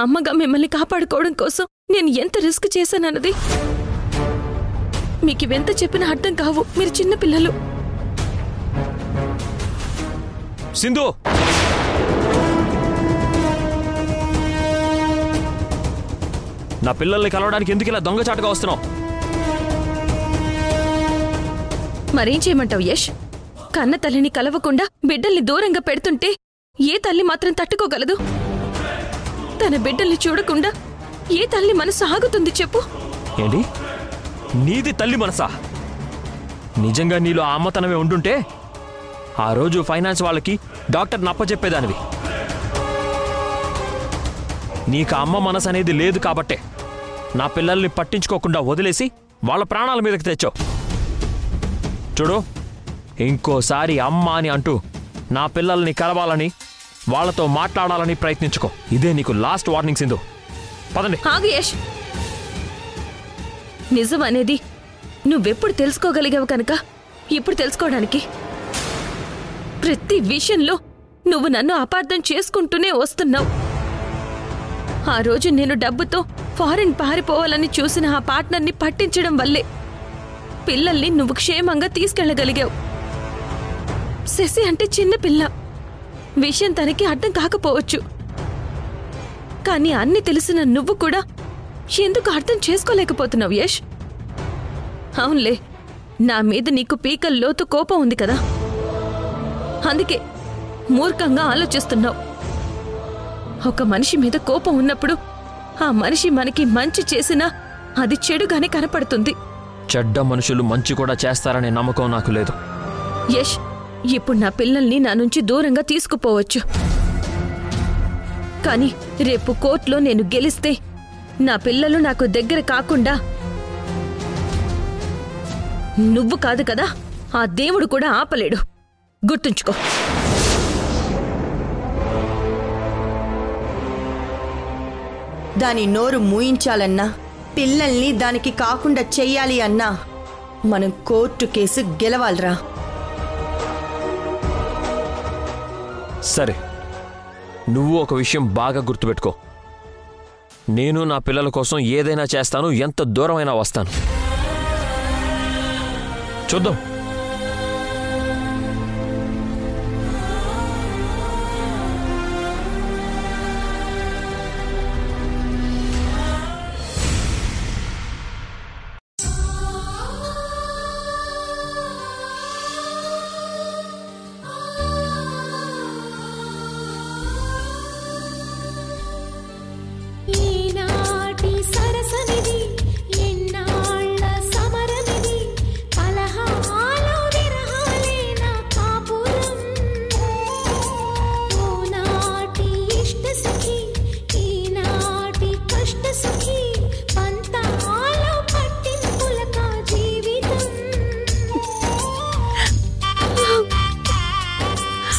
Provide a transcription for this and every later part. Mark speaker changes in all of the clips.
Speaker 1: అమ్మగా మిమ్మల్ని కాపాడుకోవడం కోసం నేను ఎంత రిస్క్ చేశానన్నది మీకు ఇవెంత చెప్పినా అర్థం కావు. మీరు చిన్న పిల్లలు.
Speaker 2: సింధు, నా పిల్లల్ని కలవడానికి ఎందుకు ఇలా దొంగచాటుగా వస్తున్నావు?
Speaker 1: మరేం చేయమంటావు యష్? కన్న తల్లిని కలవకుండా బిడ్డల్ని దూరంగా పెడుతుంటే ఏ తల్లి మాత్రం తట్టుకోగలదు? తన బిడ్డల్ని చూడకుండా ఏ తల్లి మనసు ఆగుతుంది చెప్పు?
Speaker 2: ఏంటి, నీది తల్లి మనసా? నిజంగా నీలో ఆ అమ్మతనమే ఉండుంటే ఆ రోజు ఫైనాన్స్ వాళ్ళకి డాక్టర్ నప్పచెప్పేదానివి. నీకు అమ్మ మనసు అనేది లేదు కాబట్టే నా పిల్లల్ని పట్టించుకోకుండా వదిలేసి వాళ్ళ ప్రాణాల మీదకి తెచ్చావు. చూడు, ఇంకోసారి అమ్మ అని అంటూ నా పిల్లల్ని కలవాలని వాళ్ళతో మాట్లాడాలని ప్రయత్నించుకో. ఇదే నీకు లాస్ట్ వార్నింగ్ సింధు. పదండి.
Speaker 1: ఆగు యష్. నిజం అనేది నువ్వెప్పుడు తెలుసుకోగలిగావు కనుక ఇప్పుడు తెలుసుకోవడానికి ప్రతి విషయంలో నువ్వు నన్ను అపార్థం చేసుకుంటూనే వస్తున్నావు. ఆ రోజు నేను డబ్బుతో ఫారిన్ పారిపోవాలని చూసిన ఆ పార్ట్నర్ని పట్టించడం వల్లే పిల్లల్ని నువ్వు క్షేమంగా తీసుకెళ్లగలిగావు. శశి అంటే చిన్న పిల్ల, విషయం తనకి అర్థం కాకపోవచ్చు. కానీ అన్ని తెలిసిన నువ్వు కూడా ఎందుకు అర్థం చేసుకోలేకపోతున్నావు యష్? అవునులే, నా మీద నీకు పీకల లోతు కోపం ఉంది కదా, అందుకే మూర్ఖంగా ఆలోచిస్తున్నావు. ఒక మనిషి మీద కోపం ఉన్నప్పుడు ఆ మనిషి మనకి మంచి చేసినా అది చెడుగానే కనపడుతుంది.
Speaker 2: చెడ్డ మనుషులు మంచి కూడా చేస్తారనే నమ్మకం నాకు లేదు.
Speaker 1: యష్, ఇప్పుడు నా పిల్లల్ని నా నుంచి దూరంగా తీసుకుపోవచ్చు. కానీ రేపు కోర్టులో నేను గెలిస్తే నా పిల్లలు నాకు దగ్గర కాకుండా నువ్వు కాదు కదా, ఆ దేవుడు కూడా ఆపలేడు. గుర్తుంచుకో.
Speaker 3: దాని నోరు మూయించాలన్నా, పిల్లల్ని దానికి కాకుండా చెయ్యాలి అన్నా మనం కోర్టు కేసు గెలవాలరా.
Speaker 2: సరే, నువ్వు ఒక విషయం బాగా గుర్తుపెట్టుకో. నేను నా పిల్లల కోసం ఏదైనా చేస్తాను, ఎంత దూరమైనా వస్తాను. చూద్దాం.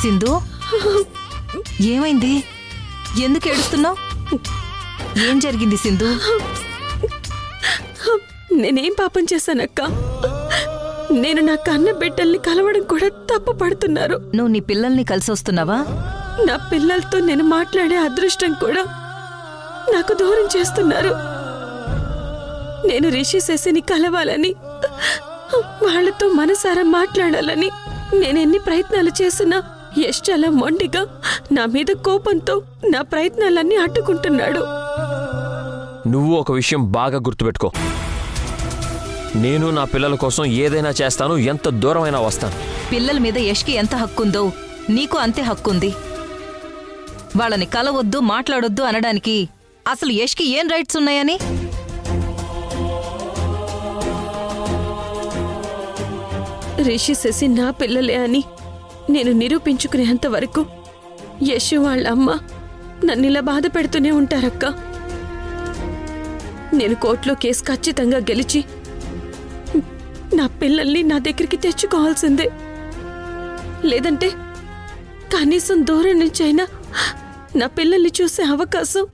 Speaker 4: సింధు, ఏమైంది? ఎందుకు ఏడుస్తున్నావు? ఏం జరిగింది సింధు?
Speaker 1: నేనేం పాపం చేశానక్క? నేను నా కన్న బిడ్డల్ని కలవడం కూడా తప్పు పడుతున్నారు.
Speaker 4: నువ్వు నీ పిల్లల్ని కలిసి వస్తున్నావా?
Speaker 1: నా పిల్లలతో నేను మాట్లాడే అదృష్టం కూడా నాకు దూరం చేస్తున్నారు. నేను రిషి శశిని కలవాలని, వాళ్లతో మనసారా మాట్లాడాలని నేనెన్ని ప్రయత్నాలు చేసినా యష్ చాలా మొండిగా నా మీద కోపంతో నా ప్రయత్నాలన్నీ అడ్డుకుంటున్నాడు.
Speaker 2: నువ్వు ఒక విషయం బాగా గుర్తుపెట్టుకో. నేను నా పిల్లల కోసం ఏదైనా చేస్తాను, ఎంత దూరమైనా వస్తాను.
Speaker 4: పిల్లల మీద యష్కి ఎంత హక్కుందో నీకు అంతే హక్కుంది. వాళ్ళని కలవొద్దు, మాట్లాడొద్దు అనడానికి అసలు యష్కి ఏం రైట్స్ ఉన్నాయని?
Speaker 1: రిషి శశి నా పిల్లలే అని నేను నిరూపించుకునేంత వరకు యశు వాళ్ళ అమ్మ నన్నిలా బాధ పెడుతూనే ఉంటారక్క. నేను కోర్టులో కేసు ఖచ్చితంగా గెలిచి నా పిల్లల్ని నా దగ్గరికి తెచ్చుకోవాల్సిందే. లేదంటే కనీసం దూరం నుంచైనా నా పిల్లల్ని చూసే అవకాశం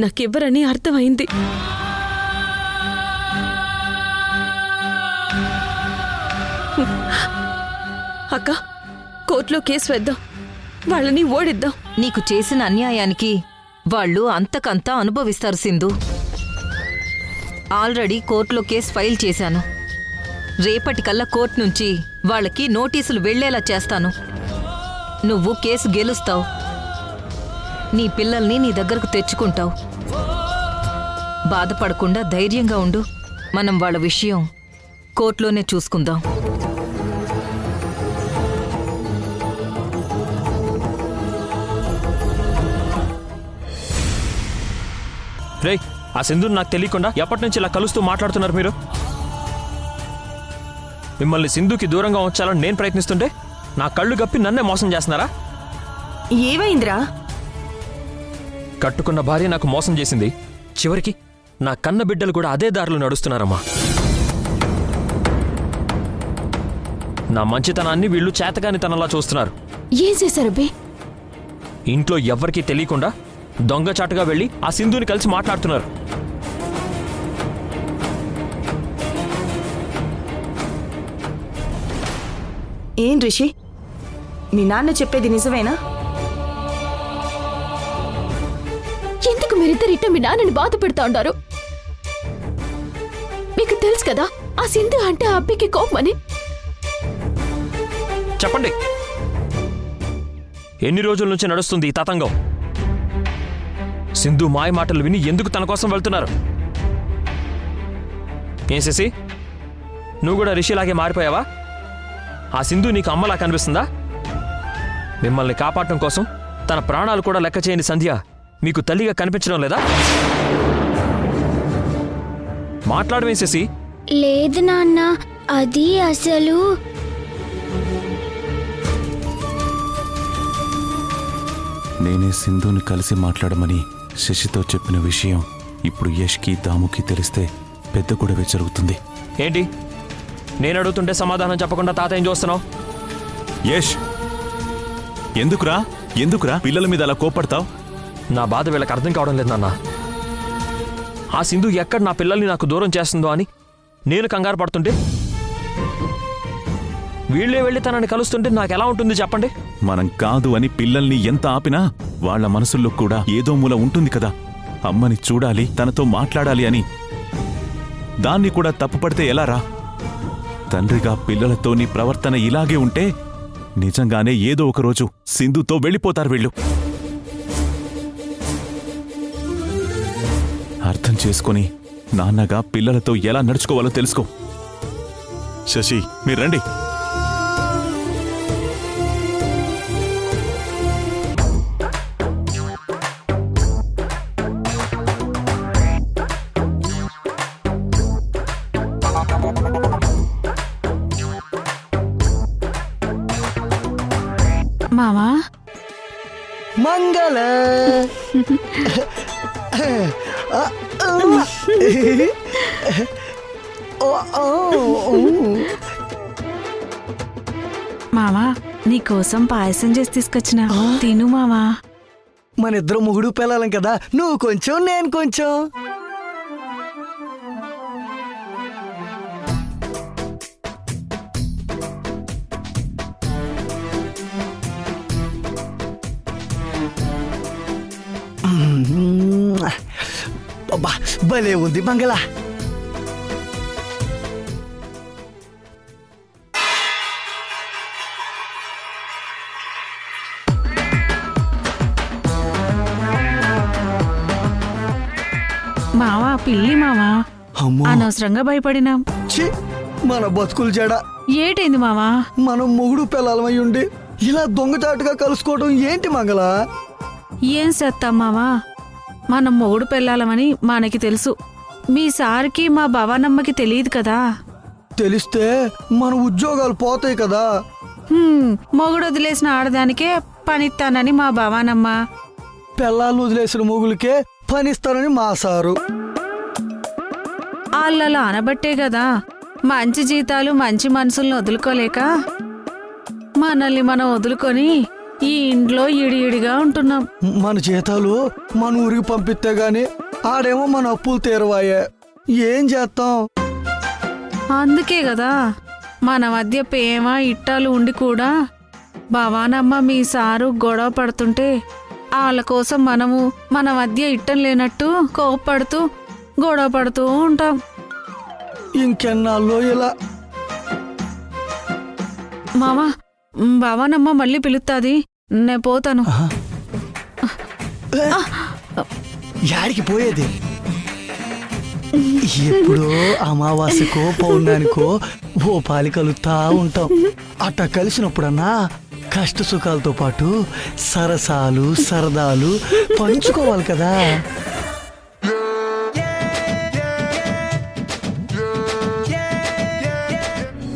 Speaker 1: నాకివ్వరని అర్థమైంది. అక్క, కోర్టులో కేసు వేద్దాం, వాళ్ళని ఓడిద్దాం.
Speaker 4: నీకు చేసిన అన్యాయానికి వాళ్ళు అంతకంతా అనుభవిస్తారు సింధు. ఆల్రెడీ కోర్టులో కేసు ఫైల్ చేశాను. రేపటికల్లా కోర్టు నుంచి వాళ్ళకి నోటీసులు వెళ్లేలా చేస్తాను. నువ్వు కేసు గెలుస్తావు. నీ పిల్లల్ని నీ దగ్గరకు తెచ్చుకుంటావు. బాధపడకుండా ధైర్యంగా ఉండు. మనం వాళ్ళ విషయం కోర్టులోనే చూసుకుందాం.
Speaker 2: రే, ఆ సింధుని నాకు తెలియకుండా ఎప్పటి నుంచి ఇలా కలుస్తూ మాట్లాడుతున్నారు మీరు? మిమ్మల్ని సింధుకి దూరంగా ఉంచాలని నేను ప్రయత్నిస్తుంటే నా కళ్ళు గప్పి నన్నే మోసం చేస్తున్నారా?
Speaker 3: ఏమైందిరా?
Speaker 2: కట్టుకున్న భార్య నాకు మోసం చేసింది. చివరికి నా కన్న బిడ్డలు కూడా అదే దారిలో నడుస్తున్నారమ్మా. నా మంచితనాన్ని వీళ్ళు చేతగానితనంలా చూస్తున్నారు.
Speaker 1: ఏం చేశారు బే?
Speaker 2: ఇంట్లో ఎవ్వరికీ తెలియకుండా దొంగచాటుగా వెళ్ళి ఆ సింధుని కలిసి మాట్లాడుతున్నారు.
Speaker 3: ఏం రిషి, మీ నాన్న చెప్పేది నిజమేనా?
Speaker 1: ఎందుకు మీరిద్దరు ఇట్ట మీ నాన్నని బాధ పెడతా ఉండారు? మీకు తెలుసు కదా ఆ సింధు అంటే ఆ అబ్బికి కోపమని.
Speaker 2: చెప్పండి, ఎన్ని రోజుల నుంచి నడుస్తుంది ఈ తతంగం? సింధు మాయ మాటలు విని ఎందుకు తన కోసం వెళ్తున్నారు? ఏం శశి, నువ్వు కూడా రిషిలాగే మారిపోయావా? ఆ సింధు నీకు అమ్మలా కనిపిస్తుందా? మిమ్మల్ని కాపాడటం కోసం తన ప్రాణాలు కూడా లెక్క చేయని సంధ్య మీకు తల్లిగా కనిపించడం లేదా? మాట్లాడవేం శశి?
Speaker 5: లేదు నాన్న, అది అసలు
Speaker 6: నేనే సింధుని కలిసి మాట్లాడమని శశితో చెప్పిన విషయం ఇప్పుడు యష్కి దాముకి తెలిస్తే పెద్ద గొడవే జరుగుతుంది.
Speaker 2: ఏంటి నేను అడుగుతుంటే సమాధానం చెప్పకుండా తాతయ్యం చూస్తున్నావు?
Speaker 6: యష్, ఎందుకురా పిల్లల మీద అలా కోపడతావు?
Speaker 2: నా బాధ వీళ్ళకి అర్థం కావడం లేదు నాన్న. ఆ సింధు ఎక్కడ నా పిల్లల్ని నాకు దూరం చేస్తుందో అని నేను కంగారు పడుతుంటే వీళ్లే వెళ్ళి తనని కలుస్తుంటే నాకు ఎలా ఉంటుంది చెప్పండి?
Speaker 6: మనం కాదు అని పిల్లల్ని ఎంత ఆపినా వాళ్ల మనసుల్లో కూడా ఏదో మూల ఉంటుంది కదా, అమ్మని చూడాలి, తనతో మాట్లాడాలి అని. దాన్ని కూడా తప్పుపడితే ఎలారా? తండ్రిగా పిల్లలతో నీ ప్రవర్తన ఇలాగే ఉంటే నిజంగానే ఏదో ఒకరోజు సింధుతో వెళ్ళిపోతారు వీళ్ళు. అర్థం చేసుకుని నాన్నగా పిల్లలతో ఎలా నడుచుకోవాలో తెలుసుకో. శశి, మీరు రండి.
Speaker 7: మావా
Speaker 8: మంగళ
Speaker 7: మావా, నీకోసం పాయసం చేసి తీసుకొచ్చిన, తిను మావా.
Speaker 8: మన ఇద్దరు మొగుడు పిల్లలం కదా, నువ్వు కొంచెం నేను కొంచెం. అబ్బా, భలే ఉంది మంగళ.
Speaker 7: మావా, పిల్లి మావా.
Speaker 8: అమ్మో,
Speaker 7: అనవసరంగా భయపడినాం.
Speaker 8: ఛీ, మన బతుకులు చెడ.
Speaker 7: ఏటైంది మావా?
Speaker 8: మనం మొగుడు పిల్లలమై ఉండి ఇలా దొంగచాటుగా కలుసుకోవడం ఏంటి మంగళ?
Speaker 7: ఏం చేస్తాం మావా, మనం మొగుడు పెళ్ళాలమని మనకి తెలుసు. మీ సార్కి మా భవానమ్మకి తెలియదు కదా.
Speaker 8: తెలిస్తే మన ఉద్యోగాలు పోతాయి కదా.
Speaker 7: మొగుడు వదిలేసిన ఆడదానికే పనిస్తానని మా భవానమ్మ,
Speaker 8: పిల్లలు వదిలేసిన మొగులకే పనిస్తానని మా సారు.
Speaker 7: వాళ్ళలో అనబట్టే కదా మంచి జీతాలు మంచి మనుషుల్ని వదులుకోలేక మనల్ని మనం వదులుకొని ఈ ఇంట్లో ఇడియిడిగా ఉంటున్నాం.
Speaker 8: మన జీతాలు మన ఊరికి పంపిస్తే గాని ఆడేమో మన అప్పులు తీరవాయే. ఏం చేస్తాం?
Speaker 7: అందుకే కదా మన మధ్య ప్రేమ ఇట్టాలు ఉండి కూడా భవానమ్మ మీ సారు గొడవ పడుతుంటే వాళ్ళ కోసం మనము మన మధ్య ఇట్టం లేనట్టు కోప్పడుతూ గొడవ పడుతూ ఉంటాం.
Speaker 8: ఇంకెన్నాళ్ళు ఇలా?
Speaker 7: మావా, బావానమ్మ మళ్ళీ పిలుస్తాది, నేను పోతాను.
Speaker 8: యాడికి పోయేది? ఎప్పుడో అమావాస్యకో పౌర్ణానికో ఓ పాలి కలుగుతా ఉంటాం. అట్ట కలిసినప్పుడన్నా కష్ట సుఖాలతో పాటు సరసాలు సరదాలు పంచుకోవాలి కదా.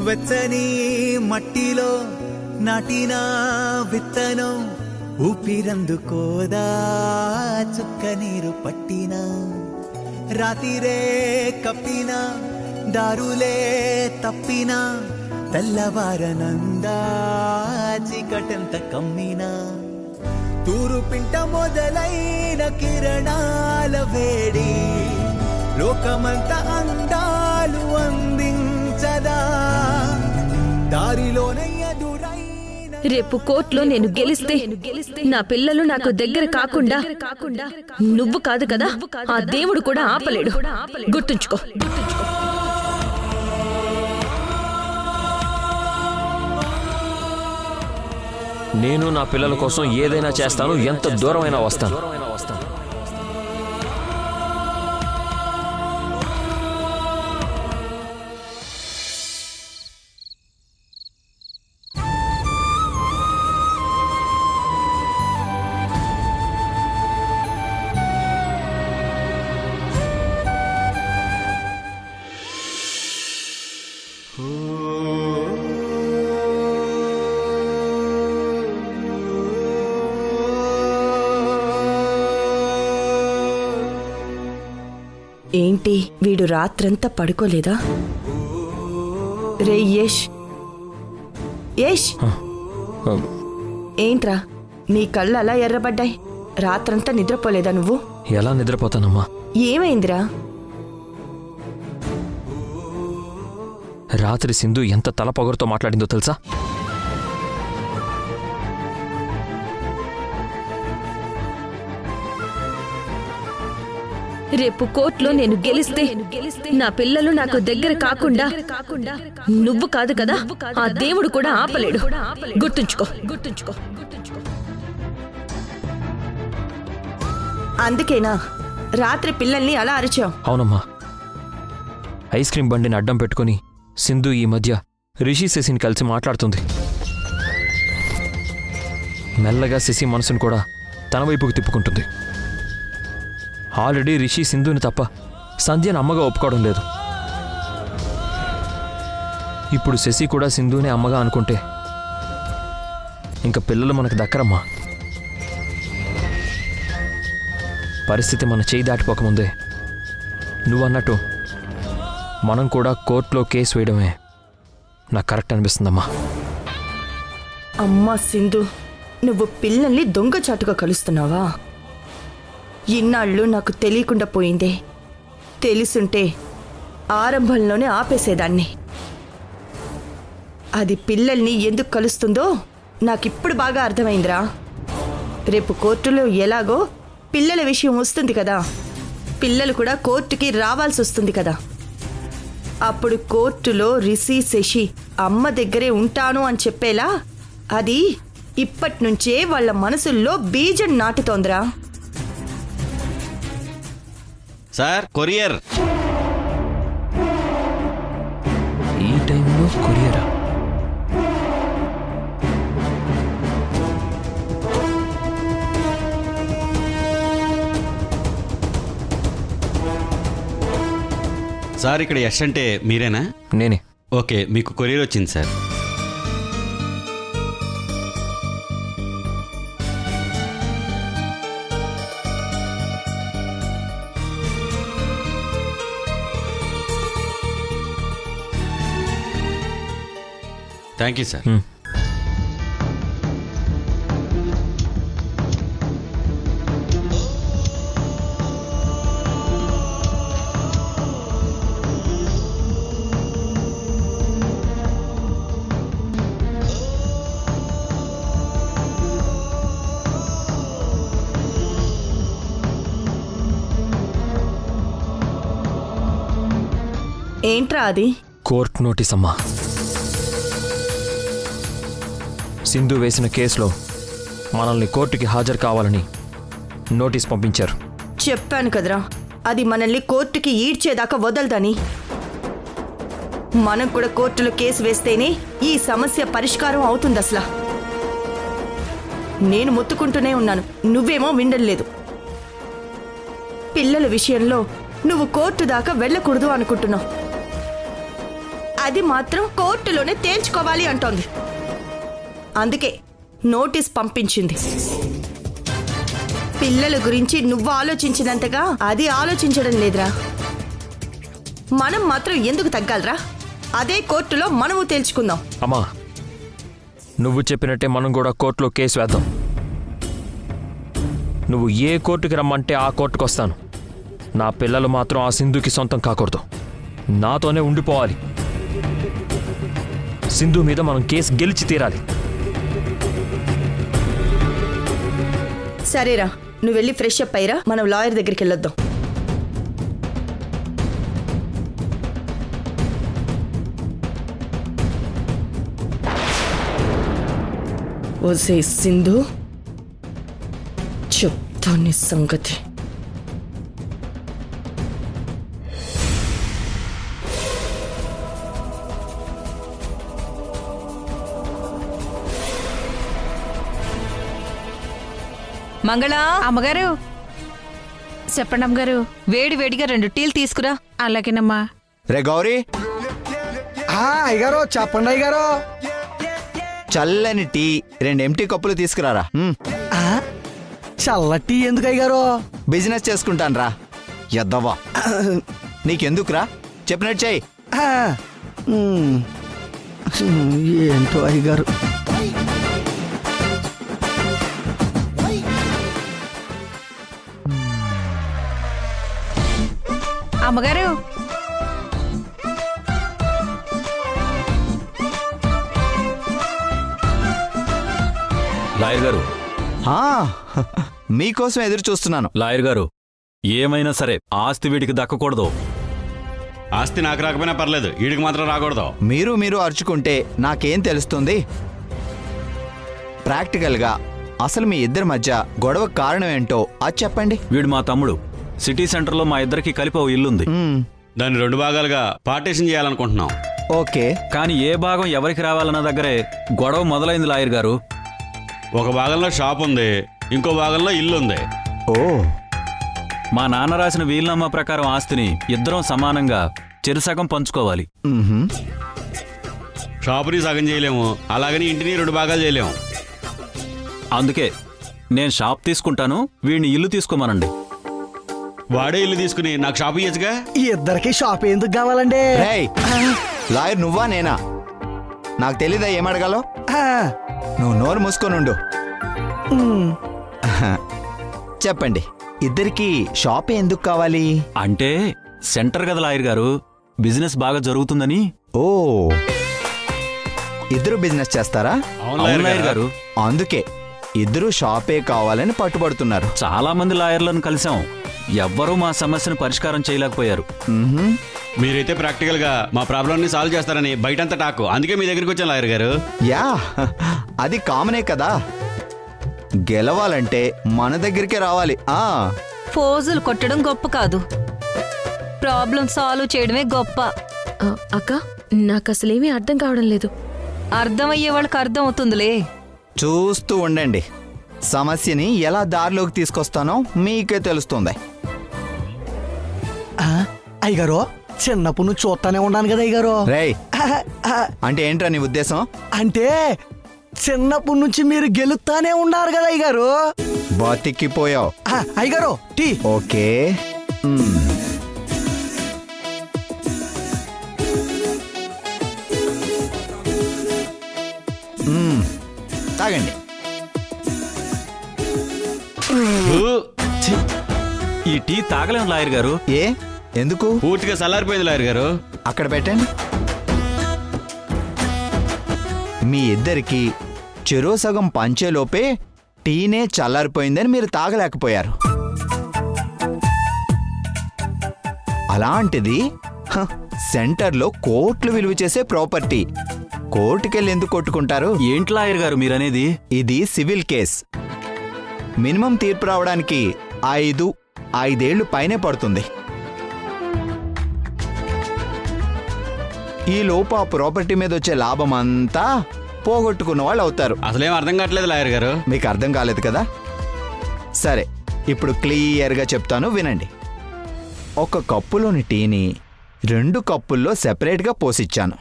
Speaker 9: వెచ్చని మట్టిలో నాటిన విత్తనం ఊపిరందుకోదా చుక్క నీరు పట్టిన రాతిరే కప్పిన దారులే తప్పిన తెల్లవారనందా చీకటంత కమ్మిన తూరు పింట మొదలైన కిరణాల వేడి లోకమంత అందాలు అందించదా దారిలోనే ఎదురైన.
Speaker 1: రేపు కోర్టులో నేను గెలిస్తే నా పిల్లలు నాకు దగ్గర కాకుండా నువ్వు కాదు కదా, ఆ దేవుడు కూడా ఆపలేడు. గుర్తుంచుకో.
Speaker 2: నేను నా పిల్లల కోసం ఏదైనా చేస్తాను, ఎంత దూరమైనా వస్తాను.
Speaker 3: ఏంటి వీడు రాత్రంతా పడుకోలేదా? రే యష్, యష్, ఏంట్రా నీ కళ్ళు అలా ఎర్రబడ్డాయి? రాత్రంతా నిద్రపోలేదా నువ్వు?
Speaker 2: ఎలా నిద్రపోతానమ్మా?
Speaker 3: ఏమైందిరా?
Speaker 2: రాత్రి సింధు ఎంత తల పొగరుతో మాట్లాడిందో తెలుసా?
Speaker 1: రేపు కోర్టులో నేను గెలిస్తే నా పిల్లలు నాకు దగ్గర కాకుండా నువ్వు కాదు కదా, ఆ దేవుడు కూడా ఆపలేడు. గుర్తుంచుకో.
Speaker 3: అందుకేనా రాత్రి పిల్లల్ని అలా అరిచావు?
Speaker 2: అవునమ్మా. ఐస్ క్రీం బండిని అడ్డం పెట్టుకుని సింధు ఈ మధ్య రిషి శశిని కలిసి మాట్లాడుతుంది. మెల్లగా శశి మనసును కూడా తన వైపుకు తిప్పుకుంటుంది. ఆల్రెడీ రిషి సింధుని తప్ప సంధ్యను అమ్మగా ఒప్పుకోవడం లేదు. ఇప్పుడు శశి కూడా సింధునే అమ్మగా అనుకుంటే ఇంకా పిల్లలు మనకు దక్కరమ్మా. పరిస్థితి మన చేయి దాటిపోకముందే నువ్వన్నట్టు మనం కూడా కోర్టులో కేసు వేయడమే నాకు కరెక్ట్ అనిపిస్తుందమ్మా.
Speaker 3: అమ్మా సింధు, నువ్వు పిల్లల్ని దొంగచాటుగా కలుస్తున్నావా? ఇన్నాళ్ళు నాకు తెలియకుండా పోయిందే. తెలుసుంటే ఆరంభంలోనే ఆపేసేదాన్ని. అది పిల్లల్ని ఎందుకు కలుస్తుందో నాకిప్పుడు బాగా అర్థమైందిరా. రేపు కోర్టులో ఎలాగో పిల్లల విషయం వస్తుంది కదా, పిల్లలు కూడా కోర్టుకి రావాల్సి వస్తుంది కదా. అప్పుడు కోర్టులో రిషి శశి అమ్మ దగ్గరే ఉంటాను అని చెప్పేలా అది ఇప్పట్నుంచే వాళ్ళ మనసుల్లో బీజం నాటుతోందిరా.
Speaker 10: Sir, courier.
Speaker 2: ఈ టైంలో కొరియరా?
Speaker 10: సార్, ఇక్కడ యష్ అంటే మీరేనా?
Speaker 2: నేనే.
Speaker 10: ఓకే, మీకు కొరియర్ వచ్చింది సార్. Thank you sir.
Speaker 3: ఏంట్రా అది?
Speaker 2: కోర్టు నోటీస్ అమ్మా. సింధు వేసిన కేసులో మనల్ని కోర్టుకి హాజరు కావాలని నోటీస్ పంపించారు.
Speaker 3: చెప్పాను కదరా, అది మనల్ని కోర్టుకి ఈడ్చేదాకా వదలదని. మనం కూడా కోర్టులో కేసు వేస్తేనే ఈ సమస్య పరిష్కారం అవుతుంది. అసలు నేను మొత్తుకుంటూనే ఉన్నాను, నువ్వేమో వినలేదు. పిల్లల విషయంలో నువ్వు కోర్టు దాకా వెళ్ళకూడదు అనుకుంటున్నావు, అది మాత్రం కోర్టులోనే తేల్చుకోవాలి అంటోంది. అందుకే నోటీస్ పంపించింది. పిల్లల గురించి నువ్వు ఆలోచించినంతగా అది ఆలోచించడం లేదురా. మనం మాత్రం ఎందుకు తగ్గాలరా? అదే కోర్టులో మనము తేల్చుకుందాం.
Speaker 2: అమ్మా, నువ్వు చెప్పినట్టే మనం కూడా కోర్టులో కేసు వేద్దాం. నువ్వు ఏ కోర్టుకి రమ్మంటే ఆ కోర్టుకు వస్తాను. నా పిల్లలు మాత్రం ఆ సింధుకి సొంతం కాకూడదు, నాతోనే ఉండిపోవాలి. సింధు మీద మనం కేసు గెలిచి తీరాలి.
Speaker 3: సరేరా, నువ్వు వెళ్ళి ఫ్రెష్ అప్ అయ్యిరా, మనం లాయర్ దగ్గరికి వెళ్ళొద్దాం. ఓసే సింధు, చెప్తాను సంగతి.
Speaker 4: మంగళ,
Speaker 7: అమ్మగారు చెప్పండి అమ్మగారు.
Speaker 4: వేడి వేడిగా 2 టీలు తీసుకురా.
Speaker 7: అలాగేనమ్మా.
Speaker 11: రే గౌరీ,
Speaker 8: అయ్యగారు చెప్పండి అయ్యగారు.
Speaker 11: చల్లని టీ 2 ఎంటీ కప్పులు తీసుకురారా.
Speaker 8: చల్ల టీ ఎందుకు అయ్యగారు?
Speaker 11: బిజినెస్ చేసుకుంటాను రా ఎద్దవా. నీకెందుకురా, చెప్పినట్టు చెయ్యి.
Speaker 8: ఏంటో అయ్యగారు.
Speaker 7: అమ్మగారు
Speaker 6: లాయర్ గారు,
Speaker 11: మీకోసం ఎదురు చూస్తున్నాను.
Speaker 6: లాయర్ గారు, ఏమైనా సరే ఆస్తి వీడికి దక్కకూడదు.
Speaker 10: ఆస్తి నాకు రాకపోయినా పర్లేదు, వీడికి మాత్రం రాకూడదు.
Speaker 11: మీరు అరుచుకుంటే నాకేం తెలుస్తుంది? ప్రాక్టికల్గా అసలు మీ ఇద్దరి మధ్య గొడవ కారణం ఏంటో అది చెప్పండి.
Speaker 6: వీడు మా తమ్ముడు. సిటీ సెంటర్లో మా ఇద్దరికి కలిపి ఓ ఇల్లుంది.
Speaker 10: దాన్ని 2 భాగాలుగా పార్టీషన్ చేయాలనుకుంటున్నాం.
Speaker 11: ఓకే,
Speaker 6: కానీ ఏ భాగం ఎవరికి రావాలన్న దగ్గరే గొడవ మొదలైంది లాయర్ గారు.
Speaker 10: ఒక భాగంలో షాప్ ఉంది, ఇంకో భాగంలో ఇల్లు ఉంది.
Speaker 11: ఓ,
Speaker 6: మా నాన్న రాసిన వీలునామా ప్రకారం ఆస్తిని ఇద్దరం సమానంగా చెరుసగం పంచుకోవాలి.
Speaker 10: షాపుని సగం చేయలేము, అలాగని ఇంటిని 2 భాగాలు చేయలేము.
Speaker 6: అందుకే నేను షాప్ తీసుకుంటాను, వీడిని ఇల్లు తీసుకోమనండి.
Speaker 10: వాడే ఇల్లు తీసుకుని నాకు షాప్ ఇయ్యచ్చుగా.
Speaker 8: ఈ ఇద్దరికి షాప్ ఎందుకు కావాలండి?
Speaker 11: లాయర్ నువ్వా నేనా? నాకు తెలీదా ఏమడగాలో? నువ్వు నోరు మూసుకొనుండు. చెప్పండి, ఇద్దరికి షాప్ ఎందుకు కావాలి?
Speaker 6: అంటే సెంటర్ కదా లాయర్ గారు, బిజినెస్ బాగా జరుగుతుందని.
Speaker 11: ఓ, ఇద్దరు బిజినెస్ చేస్తారా?
Speaker 6: అవును లాయర్ గారు.
Speaker 11: అందుకే ఇద్దరు షాపే కావాలని పట్టుబడుతున్నారు.
Speaker 6: చాలా మంది లాయర్లను కలిసాం, ఎవ్వరూ మా సమస్యను పరిష్కారం చేయలేకపోయారు.
Speaker 10: మీరైతే ప్రాక్టికల్ గా మా ప్రాబ్లం ని సాల్వ్ చేస్తారని బయటంతా టాకు, అందుకే మీ దగ్గరికి వచ్చాను లాయర్ గారు.
Speaker 11: యా, అది కామనే కదా. గెలవాలంటే మన దగ్గరికే రావాలి.
Speaker 4: ఫోజులు కొట్టడం గొప్ప కాదు, ప్రాబ్లం సాల్వ్ చేయడమే గొప్ప.
Speaker 1: అక్క, నాకు అసలేమీ అర్థం కావడం లేదు.
Speaker 4: అర్థమయ్యే వాళ్ళకి అర్థం అవుతుందిలే.
Speaker 11: చూస్తూ ఉండండి, సమస్యని ఎలా దారిలోకి తీసుకొస్తానో మీకే తెలుస్తుంది.
Speaker 8: అయ్యగారు, చిన్నప్పుడు నువ్వు చూస్తానే ఉన్నాను కదా అయ్యగారు.
Speaker 11: రేయ్, అంటే ఏంట్రా నీ ఉద్దేశం?
Speaker 8: అంటే చిన్నప్పటి నుంచి మీరు గెలుస్తానే ఉన్నారు కదా అయ్యగారు.
Speaker 11: బతికిపోయావు.
Speaker 8: అయ్యగారు టీ.
Speaker 11: ఓకే, తాగండి.
Speaker 6: ఈ టీ తాగలేం లాయర్ గారు.
Speaker 11: ఏ, ఎందుకు?
Speaker 10: పూర్తిగా చల్లారిపోయింది లాయర్ గారు.
Speaker 11: అక్కడ పెట్టండి. మీ ఇద్దరికి చెరో సగం పంచేలోపే టీనే చల్లారిపోయిందని మీరు తాగలేకపోయారు. అలాంటిది సెంటర్లో కోట్లు విలువ చేసే ప్రాపర్టీ కోర్టుకెళ్ళి ఎందుకు కొట్టుకుంటారు?
Speaker 12: ఏంటి లాయర్ గారు మీరనేది?
Speaker 11: ఇది సివిల్ కేస్. మినిమం తీర్పు రావడానికి 5 ఏళ్లు పైనే పడుతుంది. ఈ లోపు ఆ ప్రాపర్టీ మీద వచ్చే లాభం అంతా పోగొట్టుకున్న వాళ్ళు అవుతారు.
Speaker 10: అసలేం అర్థం కావట్లేదు లాయర్ గారు.
Speaker 11: మీకు అర్థం కాలేదు కదా? సరే, ఇప్పుడు క్లియర్గా చెప్తాను, వినండి. ఒక కప్పులోని టీని 2 కప్పుల్లో సెపరేట్గా పోసిచ్చాను.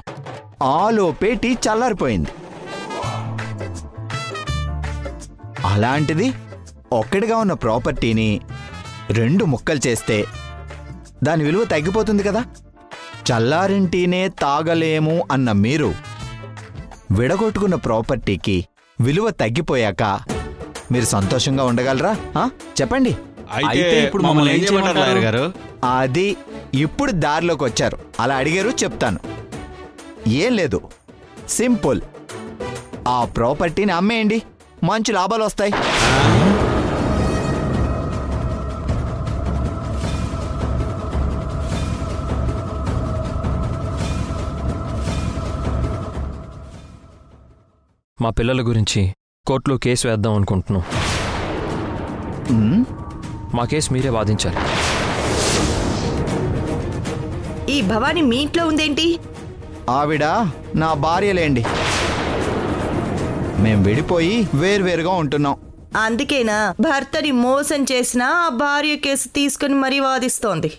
Speaker 11: ఆ లోపే టీ చల్లారిపోయింది. అలాంటిది ఒక్కడిగా ఉన్న ప్రాపర్టీని 2 ముక్కలు చేస్తే దాని విలువ తగ్గిపోతుంది కదా. చల్లారిన టీనే తాగలేము అన్న మీరు విడగొట్టుకున్న ప్రాపర్టీకి విలువ తగ్గిపోయాక మీరు సంతోషంగా ఉండగలరా? చెప్పండి.
Speaker 10: అయితే ఇప్పుడు మమ్మల్ని ఏం చేయమంటారు లాయర్ గారు?
Speaker 11: అది ఇప్పుడు దారిలోకి వచ్చారు. అలా అడిగారు, చెప్తాను. ఏం లేదు, సింపుల్. ఆ ప్రాపర్టీని అమ్మేయండి, మంచి లాభాలు వస్తాయి.
Speaker 2: మా పిల్లల గురించి కోర్టులో కేసు వేద్దాం అనుకుంటున్నాం. మా కేసు మీరే వాదించాలి.
Speaker 3: ఈ భవాని మీ ఇంట్లో ఉందేంటి?
Speaker 11: ఆవిడ నా భార్యలేండి. మేం విడిపోయి వేరువేరుగా ఉంటున్నాం.
Speaker 3: అందుకేనా భర్తని మోసం చేసిన ఆ భార్య కేసు తీసుకుని మరీ వాదిస్తోంది.